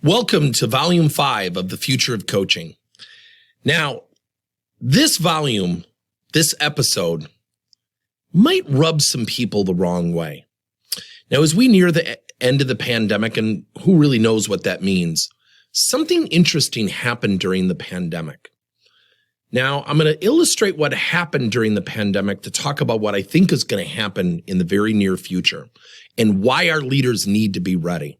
Welcome to Volume 5 of The Future of Coaching. Now, this episode might rub some people the wrong way. Now, as we near the end of the pandemic, and who really knows what that means, something interesting happened during the pandemic. Now, I'm going to illustrate what happened during the pandemic to talk about what I think is going to happen in the very near future and why our leaders need to be ready.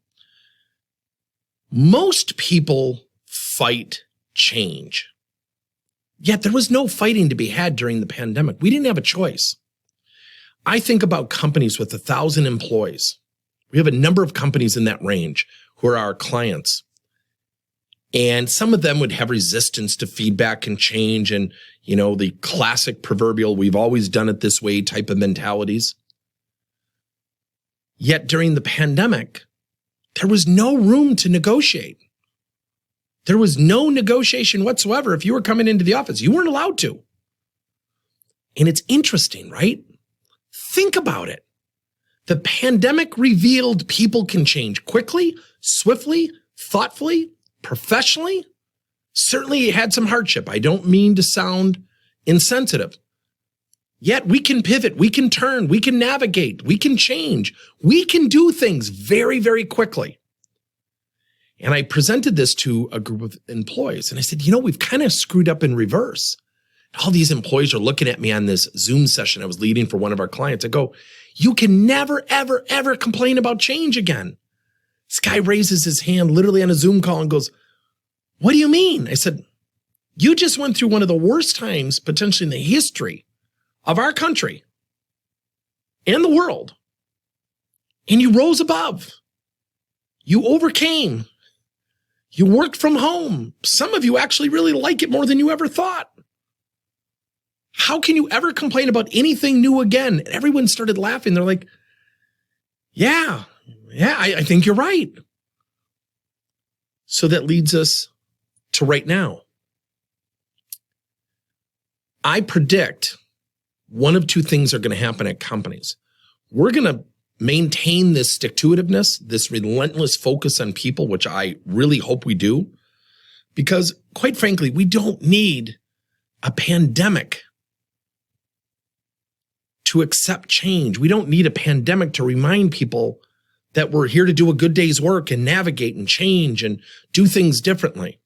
Most people fight change, yet there was no fighting to be had during the pandemic. We didn't have a choice. I think about companies with 1,000 employees. We have a number of companies in that range who are our clients. And some of them would have resistance to feedback and change and, the classic proverbial, we've always done it this way type of mentalities. Yet during the pandemic, there was no room to negotiate. There was no negotiation whatsoever. If you were coming into the office, you weren't allowed to. And it's interesting, right? Think about it. The pandemic revealed people can change quickly, swiftly, thoughtfully, professionally. Certainly it had some hardship. I don't mean to sound insensitive. Yet we can pivot, we can turn, we can navigate, we can change. We can do things very, very quickly. And I presented this to a group of employees and I said, we've kind of screwed up in reverse. All these employees are looking at me on this Zoom session I was leading for one of our clients. I go, you can never, ever, ever complain about change again. This guy raises his hand literally on a Zoom call and goes, what do you mean? I said, you just went through one of the worst times potentially in the history of our country and the world. And you rose above. You overcame. You worked from home. Some of you actually really like it more than you ever thought. How can you ever complain about anything new again? And everyone started laughing. They're like, yeah, I think you're right. So that leads us to right now. I predict one of two things are going to happen at companies. We're going to maintain this stick-to-itiveness, this relentless focus on people, which I really hope we do, because quite frankly, we don't need a pandemic to accept change. We don't need a pandemic to remind people that we're here to do a good day's work and navigate and change and do things differently.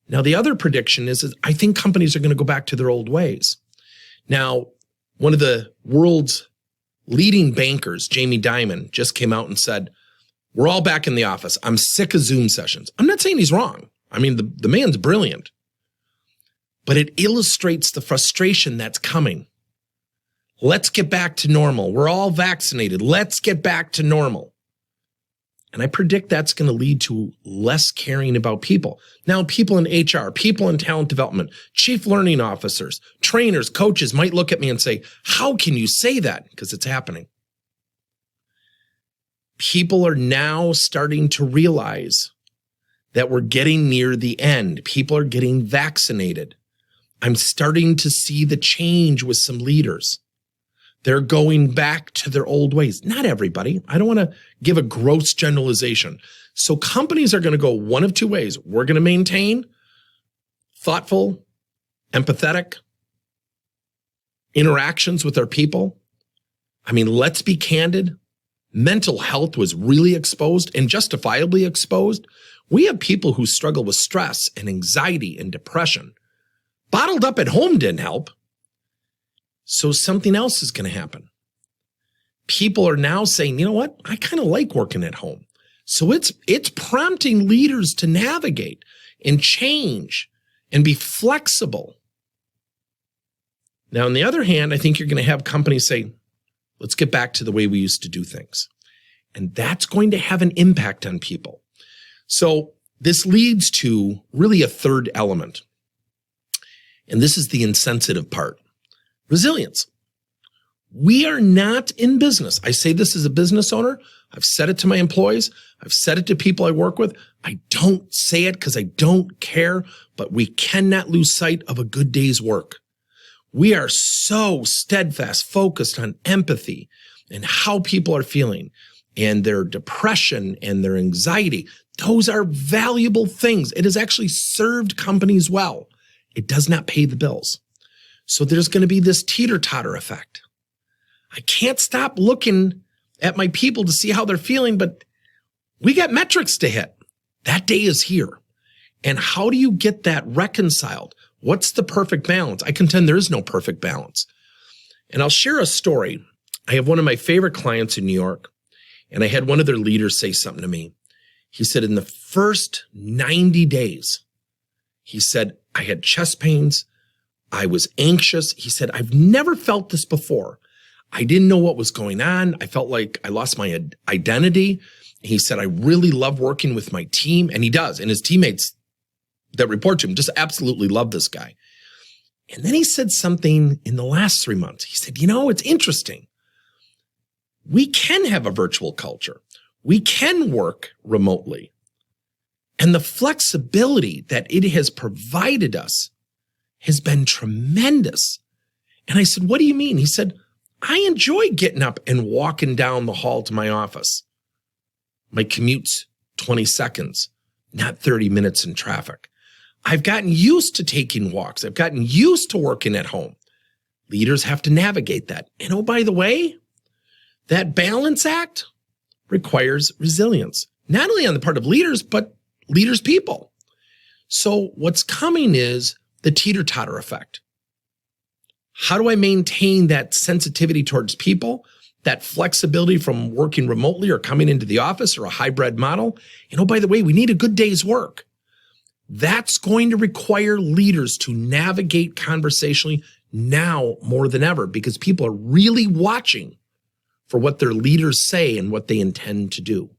Now, the other prediction is I think companies are going to go back to their old ways. Now, one of the world's leading bankers, Jamie Dimon, just came out and said, we're all back in the office. I'm sick of Zoom sessions. I'm not saying he's wrong. I mean, the man's brilliant. But it illustrates the frustration that's coming. Let's get back to normal. We're all vaccinated. Let's get back to normal. And I predict that's going to lead to less caring about people. Now, people in HR, people in talent development, chief learning officers, trainers, coaches might look at me and say, how can you say that? Because it's happening. People are now starting to realize that we're getting near the end. People are getting vaccinated. I'm starting to see the change with some leaders. They're going back to their old ways. Not everybody. I don't want to give a gross generalization. So companies are going to go one of two ways. We're going to maintain thoughtful, empathetic interactions with our people. I mean, let's be candid. Mental health was really exposed and justifiably exposed. We have people who struggle with stress and anxiety and depression. Bottled up at home didn't help. So something else is going to happen. People are now saying, you know what? I kind of like working at home. So it's prompting leaders to navigate and change and be flexible. Now, on the other hand, I think you're going to have companies say, let's get back to the way we used to do things. And that's going to have an impact on people. So this leads to really a third element. And this is the insensitive part. Resilience. We are not in business. I say this as a business owner. I've said it to my employees. I've said it to people I work with. I don't say it because I don't care, but we cannot lose sight of a good day's work. We are so steadfast, focused on empathy and how people are feeling and their depression and their anxiety. Those are valuable things. It has actually served companies well. It does not pay the bills. So there's going to be this teeter-totter effect. I can't stop looking at my people to see how they're feeling, but we got metrics to hit. That day is here. And how do you get that reconciled? What's the perfect balance? I contend there is no perfect balance. And I'll share a story. I have one of my favorite clients in New York, and I had one of their leaders say something to me. He said, in the first 90 days, he said, I had chest pains. I was anxious. He said, I've never felt this before. I didn't know what was going on. I felt like I lost my identity. He said, I really love working with my team. And he does. And his teammates that report to him just absolutely love this guy. And then he said something in the last 3 months. He said, it's interesting. We can have a virtual culture. We can work remotely. And the flexibility that it has provided us has been tremendous. And I said, what do you mean? He said, I enjoy getting up and walking down the hall to my office. My commute's 20 seconds, not 30 minutes in traffic. I've gotten used to taking walks. I've gotten used to working at home. Leaders have to navigate that. And oh, by the way, that balance act requires resilience, not only on the part of leaders, but leaders' people. So what's coming is the teeter-totter effect. How do I maintain that sensitivity towards people, that flexibility from working remotely or coming into the office or a hybrid model? And oh, by the way, we need a good day's work. That's going to require leaders to navigate conversationally now more than ever, because people are really watching for what their leaders say and what they intend to do.